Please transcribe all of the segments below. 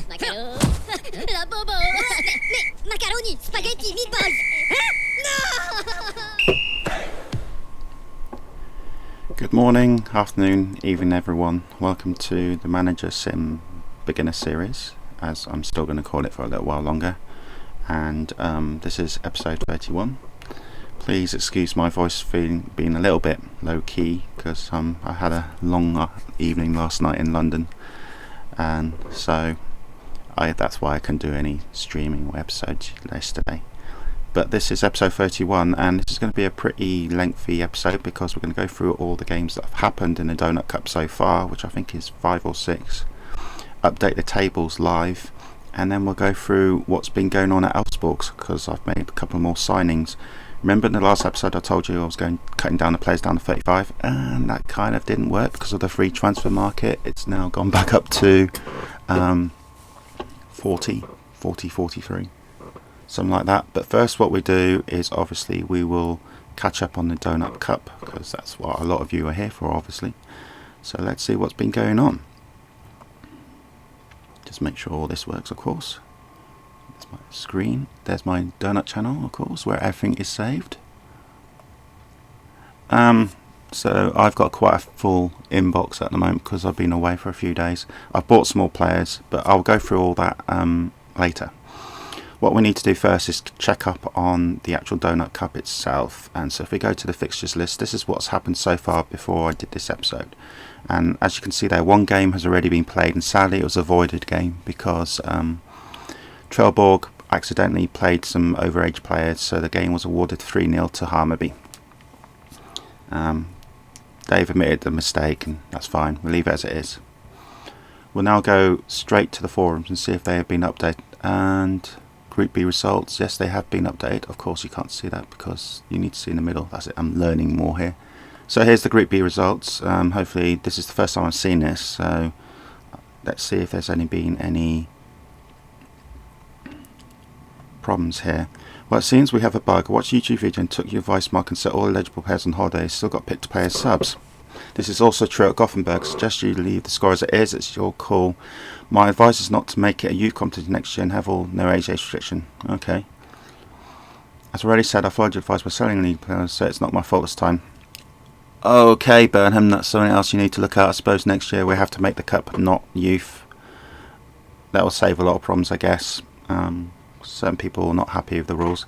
Macaroni. La bobo. Macaroni, spaghetti, meatballs. Good morning, afternoon, evening everyone. Welcome to the Managersim beginner series, as I'm still going to call it for a little while longer. And this is episode 31. Please excuse my voice being a little bit low key because I had a long evening last night in London, and so that's why I couldn't do any streaming or episodes yesterday. But this is episode 31, and this is going to be a pretty lengthy episode because we're going to go through all the games that have happened in the Doughnut Cup so far, which I think is 5 or 6, update the tables live, and then we'll go through what's been going on at Elfsborg because I've made a couple more signings. Remember in the last episode I told you I was cutting down the players down to 35, and that kind of didn't work because of the free transfer market. It's now gone back up to 40, 43, something like that. But first what we do is obviously we will catch up on the Doughnut Cup because that's what a lot of you are here for, obviously. So let's see what's been going on. Just make sure all this works, of course. There's my screen, there's my Doughnut channel, of course, where everything is saved. So I've got quite a full inbox at the moment because I've been away for a few days. I've bought some more players, but I'll go through all that later. What we need to do first is check up on the actual Doughnut Cup itself. And so if we go to the fixtures list, this is what's happened so far before I did this episode. And as you can see there, one game has already been played, and sadly it was a voided game because Elfsborg accidentally played some overage players, so the game was awarded 3-0 to Hammarby. They've admitted the mistake, and that's fine. We'll leave it as it is. We'll now go straight to the forums and see if they have been updated. And Group B results, yes, they have been updated. Of course, you can't see that because you need to see in the middle. That's it. I'm learning more here. So here's the Group B results. Hopefully, this is the first time I've seen this. So let's see if there's been any problems here. Well, it seems we have a bug. Watch YouTube video and took your advice, Mark, and set all eligible players on holiday. Still got picked to play as subs. This is also true at Gothenburg. Suggest you leave the score as it is. It's your call. My advice is not to make it a youth competition next year and have no age restriction. Okay. As I already said, I followed your advice by selling league players, so it's not my fault this time. Okay, Burnham, that's something else you need to look at. I suppose next year we have to make the cup not youth. That will save a lot of problems, I guess. Certain people are not happy with the rules,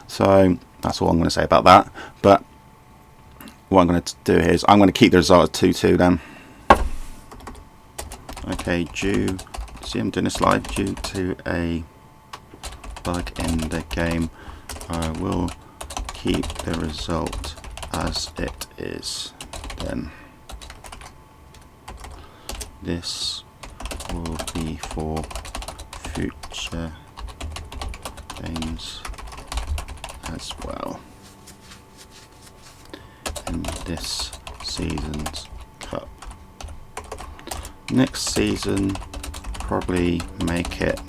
so that's all I'm going to say about that. But what I'm going to do here is I'm going to keep the result at 2-2 then. Okay, see I'm doing this live due to a bug in the game. I will keep the result as it is then. This will be for future games as well in this season's cup. Next season, probably make it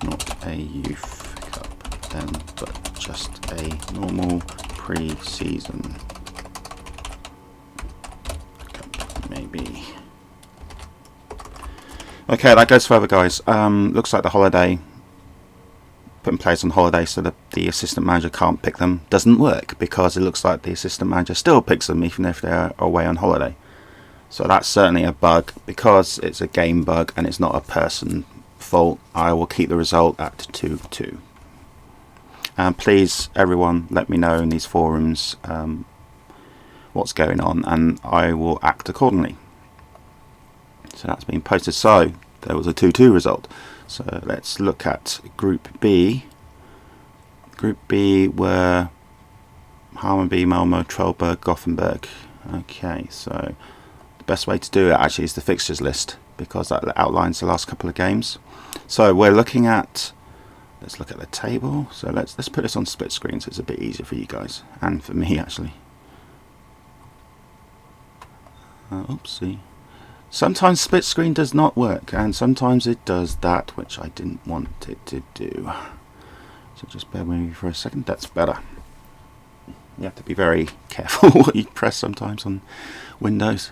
not a youth cup then, but just a normal pre-season cup maybe. Okay, that goes further, guys. Looks like the holiday, putting players on holiday so that the assistant manager can't pick them, doesn't work because it looks like the assistant manager still picks them even if they're away on holiday. So that's certainly a bug. Because it's a game bug and it's not a person fault, I will keep the result at 2-2. Please, everyone, let me know in these forums what's going on, and I will act accordingly. So that's been posted. So there was a 2-2 result. So let's look at Group B. Group B were Hammarby, Malmo, Elfsborg, Gothenburg. Okay, so the best way to do it actually is the fixtures list because that outlines the last couple of games. So we're looking at, let's look at the table. So let's put this on split screen so it's a bit easier for you guys and for me actually. Oopsie. Sometimes split screen does not work, and sometimes it does that, which I didn't want it to do. So just bear with me for a second. That's better. You have to be very careful what you press sometimes on Windows.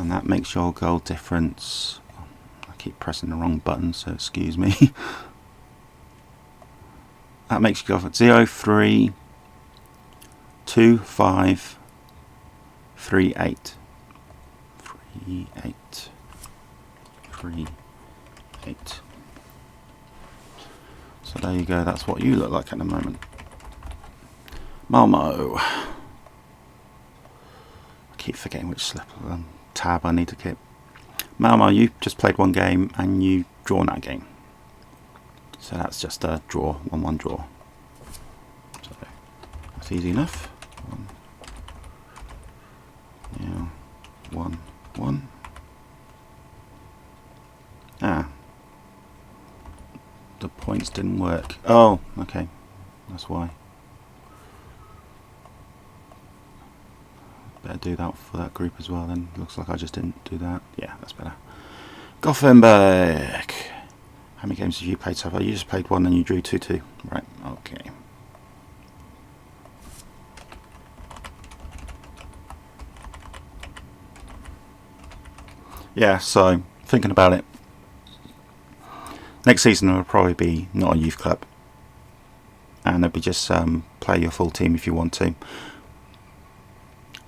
and that makes your goal difference. I keep pressing the wrong button, so excuse me. That makes you go 0, 3, 2, 5, 3, 8. 3, 8. 3, 8. So there you go, that's what you look like at the moment. Malmo. I keep forgetting which tab I need to keep. Malmo, you just played one game and you drawn that game. So that's just a draw, 1-1 draw. So that's easy enough. 1-1. The points didn't work. Oh, okay. That's why. Better do that for that group as well then. Looks like I just didn't do that. Yeah, that's better. Gothenburg. How many games have you played so far? You just played one and you drew 2-2. Right, okay. Yeah, so thinking about it, next season will probably be not a youth club, and it'll be just play your full team if you want to,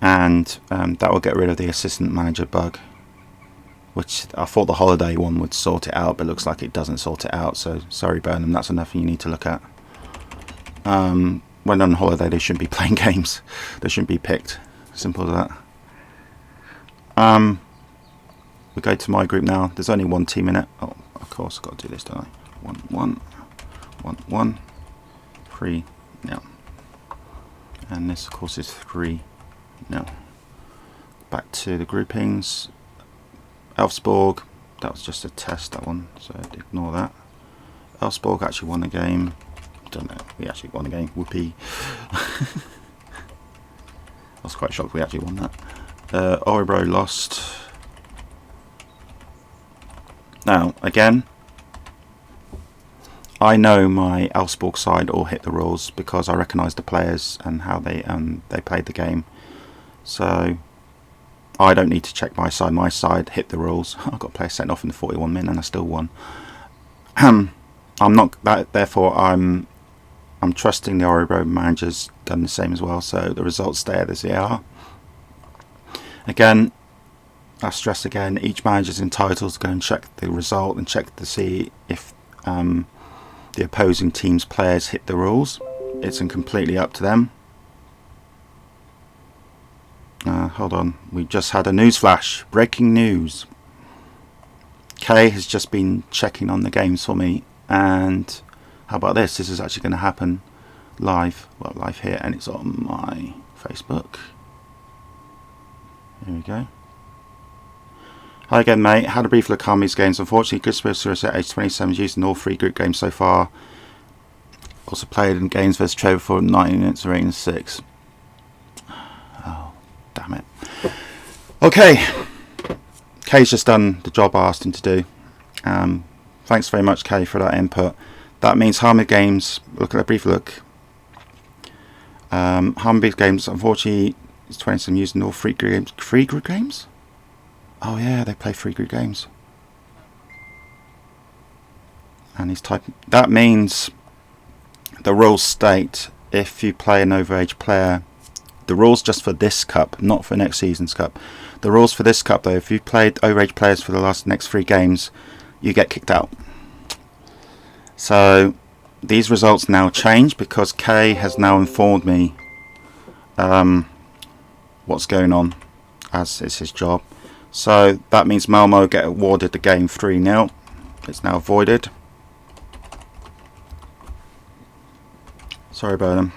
and that will get rid of the assistant manager bug, which I thought the holiday one would sort it out, but looks like it doesn't sort it out. So sorry Burnham, that's enough you need to look at. When on holiday they shouldn't be playing games, they shouldn't be picked, simple as that. We go to my group now. There's only one team in it. Oh, of course, I've got to do this, don't I? 1-1, 1-1, 3-0. And this, of course, is 3-0. Back to the groupings. Elfsborg, that was just a test, that one, so ignore that. Elfsborg actually won the game. Don't know, we actually won the game. Whoopee. I was quite shocked we actually won that. Orebro lost. Now, again, I know my Elfsborg side all hit the rules because I recognise the players and how they played the game. So I don't need to check my side. My side hit the rules. I got players sent off in the 41 minutes and I still won. I'm not that. Therefore, I'm trusting the Orebro managers done the same as well. So the results stay as they are. Again, I stress again, each manager is entitled to go and check the result and check to see if the opposing team's players hit the rules. It's completely up to them. Hold on, we just had a news flash. Breaking news. Kay has just been checking on the games for me, and how about this? This is actually going to happen live. Well, live here, and it's on my Facebook. Here we go. Hi again, mate. Had a brief look at these games. Unfortunately, Good Spurs at age 27 is used in all 3 group games so far. Also played in games versus Trevor for 90 minutes, rating 6. Oh, damn it. Okay. Kay's just done the job I asked him to do. Thanks very much, Kay, for that input. That means Hamid games, look at a brief look. Hamid games, unfortunately, is 27 used in all 3 group games. 3 group games? Oh yeah, they play 3 group games. And he's typing. That means the rules state if you play an overage player, the rules just for this cup, not for next season's cup. The rules for this cup though, if you've played overage players for the next 3 games, you get kicked out. So these results now change because Kay has now informed me what's going on, as is his job. So that means Malmo get awarded the game 3-0. It's now voided. Sorry about them.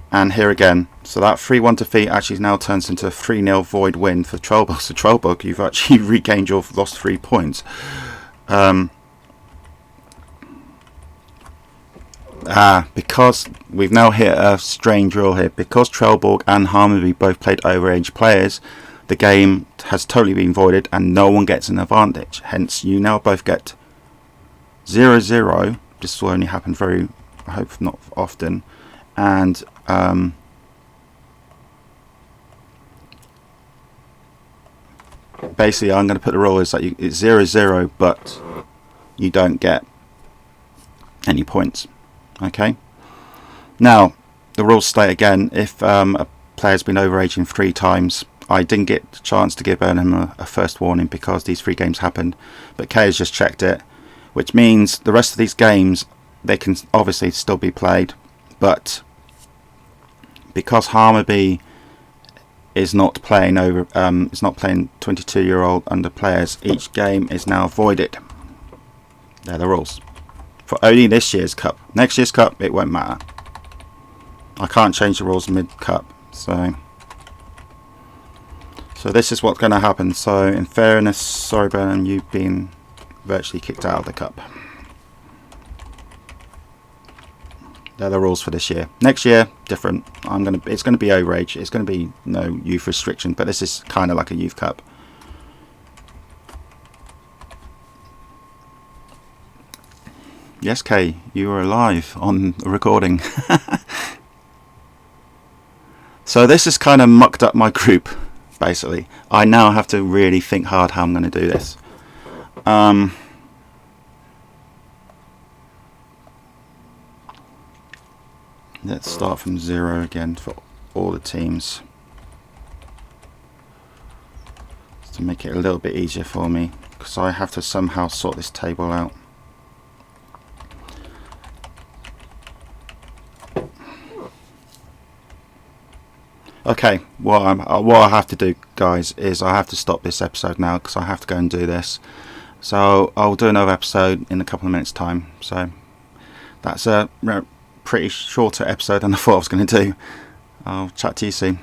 And here again, so that 3-1 defeat actually now turns into a 3-0 void win for Trollbug. So Trollbug, you've actually regained your lost 3 points. Because we've now hit a strange rule here. Because Trelleborg and Hammarby both played overage players, the game has totally been voided and no one gets an advantage. Hence, you now both get 0-0. This will only happen very, I hope not often. And basically I'm going to put the rule is that it's 0-0, but you don't get any points. Okay. Now the rules state again, if a player's been overaging 3 times, I didn't get the chance to give him a first warning because these 3 games happened, but Kay has just checked it, which means the rest of these games, they can obviously still be played, but because Hammarby is not playing over, is not playing 22-year-old under players, each game is now voided. They're the rules for only this year's cup. Next year's cup, it won't matter. I can't change the rules mid-cup, so this is what's going to happen. So in fairness, sorry Bernard, you've been virtually kicked out of the cup. They're the rules for this year. Next year, different. It's going to be overage. It's going to be no youth restriction, but this is kind of like a youth cup. Yes, Kay, you are live on the recording. So this has kind of mucked up my group, basically. I now have to really think hard how I'm going to do this. Let's start from 0 again for all the teams, to make it a little bit easier for me, because I have to somehow sort this table out. Okay, what I have to do, guys, is I have to stop this episode now because I have to go and do this. So I'll do another episode in a couple of minutes' time. So that's a pretty shorter episode than I thought I was going to do. I'll chat to you soon.